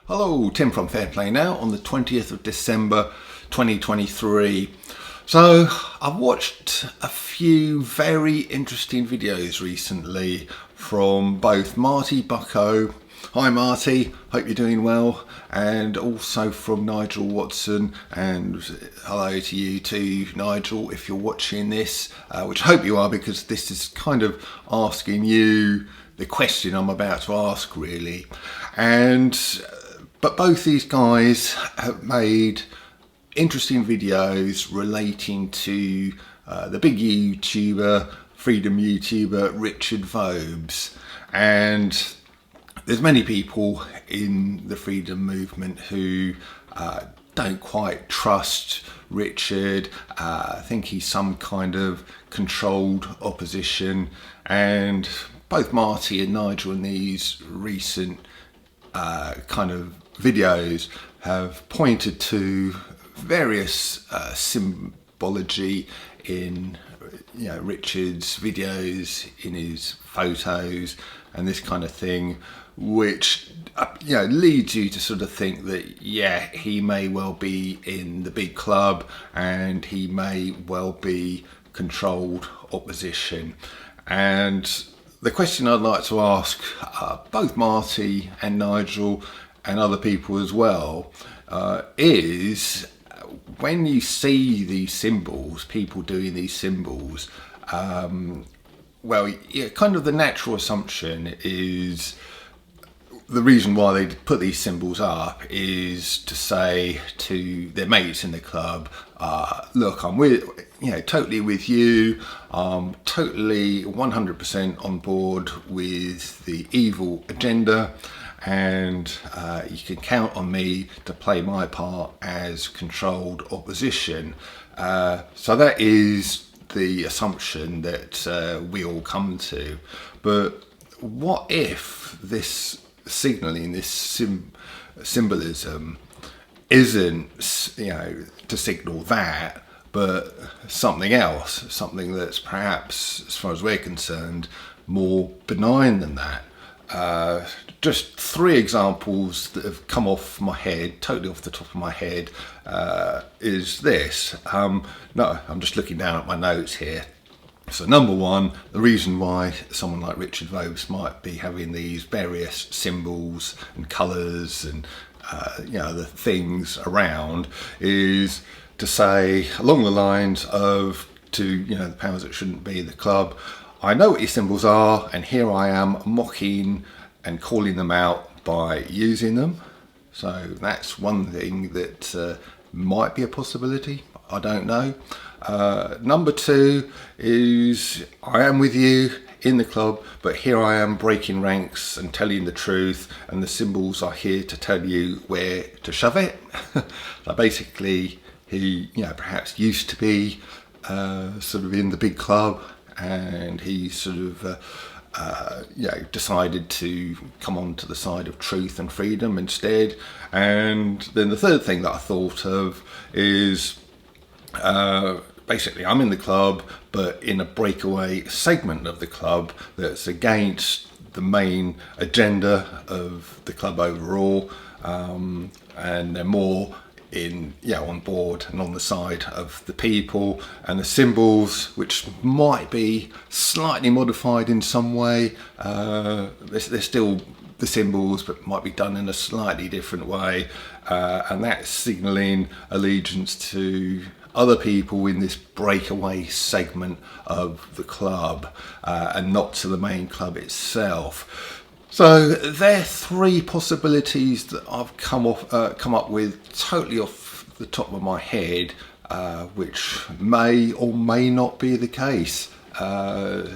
Hello, Tim from Fair Play Now on the 20th of December 2023. So I've watched a few very interesting videos recently from both Marty Bucko. Hi Marty, hope you're doing well, and also from Nigel Watson, and hello to you too Nigel if you're watching this, which I hope you are, because this is kind of asking you the question I'm about to ask really. But both these guys have made interesting videos relating to the big YouTuber, freedom YouTuber Richard Vobes. And there's many people in the freedom movement who don't quite trust Richard, think he's some kind of controlled opposition. And both Marty and Nigel in these recent kind of videos have pointed to various symbology in Richard's videos, in his photos and this kind of thing, which leads you to sort of think that he may well be in the big club and he may well be controlled opposition. And the question I'd like to ask both Marty and Nigel and other people as well is, when you see these symbols, people doing these symbols, kind of the natural assumption is the reason why they put these symbols up is to say to their mates in the club, look, I'm totally with you, I'm totally 100% on board with the evil agenda, and you can count on me to play my part as controlled opposition. So that is the assumption that we all come to. But what if this signalling, this symbolism isn't to signal that, but something else, something that's perhaps, as far as we're concerned, more benign than that? Just three examples that have come off my head, totally off the top of my head, is this. I'm just looking down at my notes here. So number one, the reason why someone like Richard Vobes might be having these various symbols and colours and the things around is to say, along the lines of, to the powers that shouldn't be, the club, I know what your symbols are, and here I am mocking and calling them out by using them. So that's one thing that might be a possibility. I don't know. Number two is, I am with you in the club, but here I am breaking ranks and telling the truth, and the symbols are here to tell you where to shove it. So basically, he perhaps used to be sort of in the big club, and he sort of decided to come on to the side of truth and freedom instead. And then the third thing that I thought of is, basically I'm in the club, but in a breakaway segment of the club that's against the main agenda of the club overall, and they're more on board and on the side of the people, and the symbols, which might be slightly modified in some way, they're still the symbols, but might be done in a slightly different way, and that's signalling allegiance to other people in this breakaway segment of the club, and not to the main club itself. So there are three possibilities that I've come up with totally off the top of my head, which may or may not be the case. I'm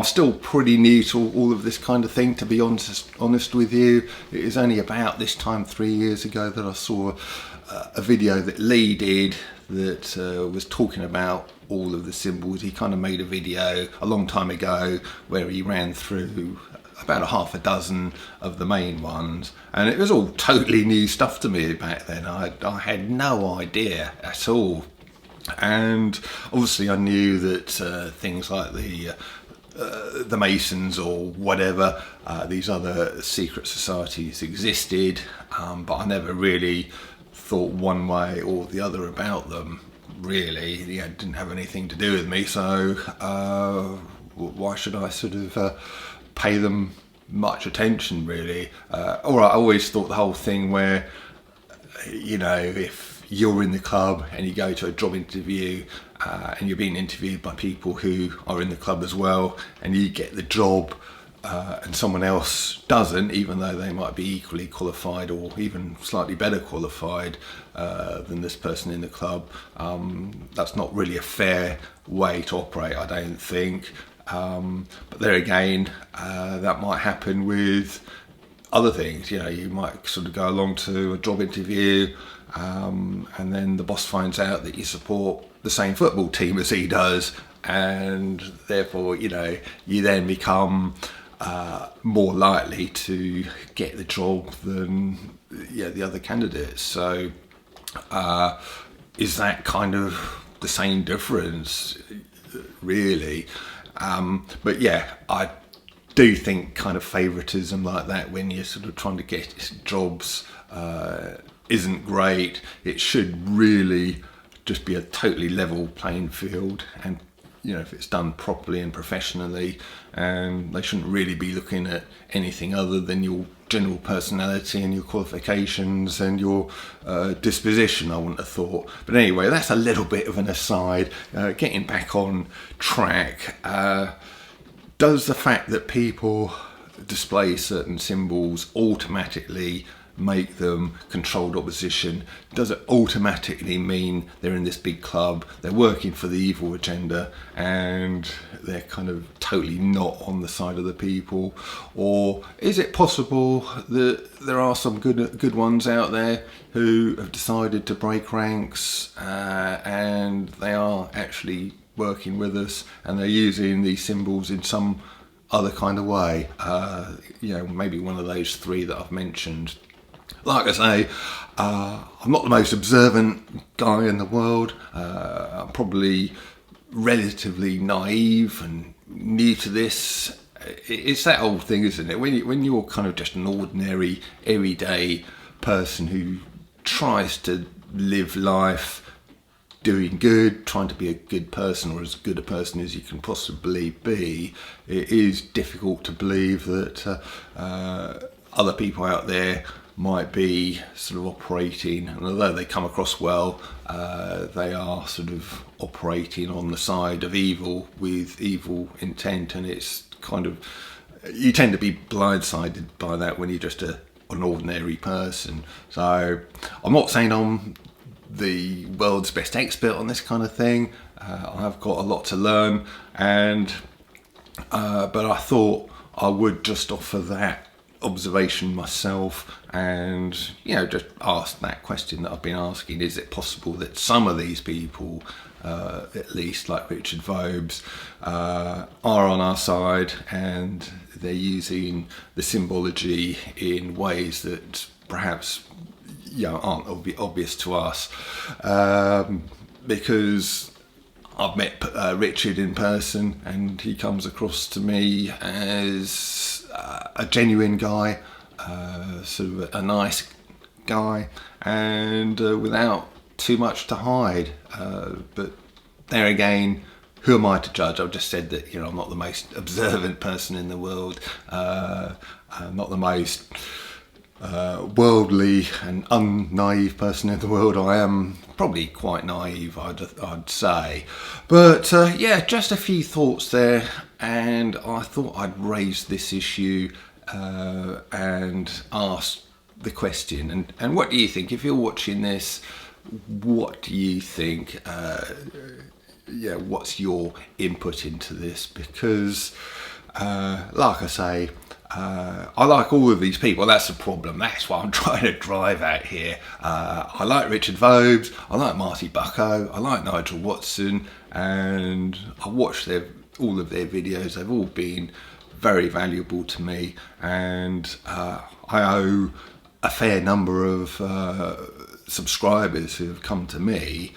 still pretty new to all of this kind of thing, to be honest with you. It is only about this time 3 years ago that I saw a video that Lee did that was talking about all of the symbols. He kind of made a video a long time ago where he ran through about a half a dozen of the main ones, and it was all totally new stuff to me back then. I had no idea at all. And obviously I knew that things like the the Masons or whatever, these other secret societies existed, but I never really thought one way or the other about them. Really, it didn't have anything to do with me, so why should I sort of pay them much attention, really? Or I always thought the whole thing where, if you're in the club and you go to a job interview and you're being interviewed by people who are in the club as well, and you get the job and someone else doesn't, even though they might be equally qualified or even slightly better qualified than this person in the club, that's not really a fair way to operate, I don't think. But there again, that might happen with other things. You might sort of go along to a job interview and then the boss finds out that you support the same football team as he does, and therefore you then become more likely to get the job than the other candidates. So is that kind of the same difference, really? But I do think kind of favouritism like that, when you're sort of trying to get jobs, isn't great. It should really just be a totally level playing field, and if it's done properly and professionally, and they shouldn't really be looking at anything other than your general personality and your qualifications and your disposition, I wouldn't have thought. But anyway, that's a little bit of an aside. Getting back on track, does the fact that people display certain symbols automatically make them controlled opposition? Does it automatically mean they're in this big club, they're working for the evil agenda, and they're kind of totally not on the side of the people? Or is it possible that there are some good ones out there who have decided to break ranks and they are actually working with us and they're using these symbols in some other kind of way? Maybe one of those three that I've mentioned. Like I say, I'm not the most observant guy in the world. I'm probably relatively naive and new to this. It's that old thing, isn't it? When you're kind of just an ordinary, everyday person who tries to live life doing good, trying to be a good person, or as good a person as you can possibly be, it is difficult to believe that other people out there might be sort of operating, and although they come across well, they are sort of operating on the side of evil with evil intent, and it's kind of, you tend to be blindsided by that when you're just an ordinary person. So I'm not saying I'm the world's best expert on this kind of thing. I've got a lot to learn, and but I thought I would just offer that observation myself, and just ask that question that I've been asking. Is it possible that some of these people, at least like Richard Vobes, are on our side, and they're using the symbology in ways that perhaps aren't obvious to us? Because I've met Richard in person, and he comes across to me as a genuine guy, sort of a nice guy, and without too much to hide. But there again, who am I to judge? I've just said that I'm not the most observant person in the world. I'm not the most worldly and un-naive person in the world. I am probably quite naive, I'd say. But just a few thoughts there, and I thought I'd raise this issue and ask the question. And what do you think? If you're watching this, what do you think? What's your input into this? Because like I say, I like all of these people. That's the problem. That's what I'm trying to drive at here. I like Richard Vobes, I like Marty Bucko, I like Nigel Watson, and I watched all of their videos. They've all been very valuable to me, and I owe a fair number of subscribers who have come to me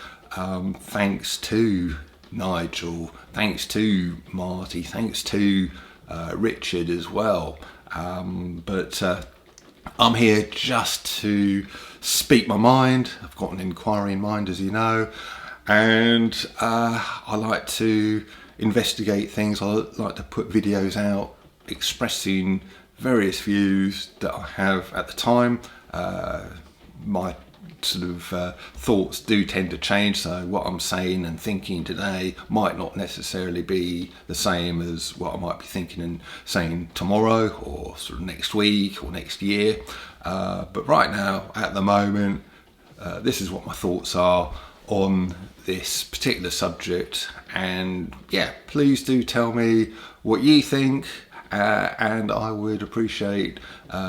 thanks to Nigel, thanks to Marty, thanks to Richard as well. But I'm here just to speak my mind. I've got an inquiring mind, as you know, and I like to investigate things. I like to put videos out expressing various views that I have at the time. My sort of thoughts do tend to change, so what I'm saying and thinking today might not necessarily be the same as what I might be thinking and saying tomorrow or sort of next week or next year. But right now, at the moment, this is what my thoughts are on this particular subject, and yeah, please do tell me what you think. And I would appreciate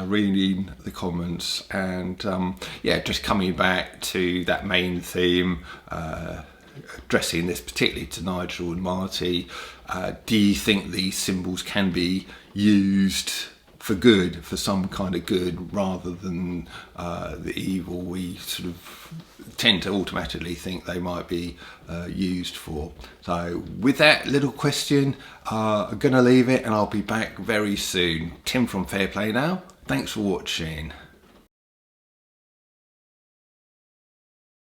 reading the comments, and yeah, just coming back to that main theme, addressing this particularly to Nigel and Marty. Do you think these symbols can be used for good, for some kind of good, rather than the evil we sort of tend to automatically think they might be used for? So with that little question, I'm going to leave it, and I'll be back very soon. Tim from Fair Play Now. Thanks for watching.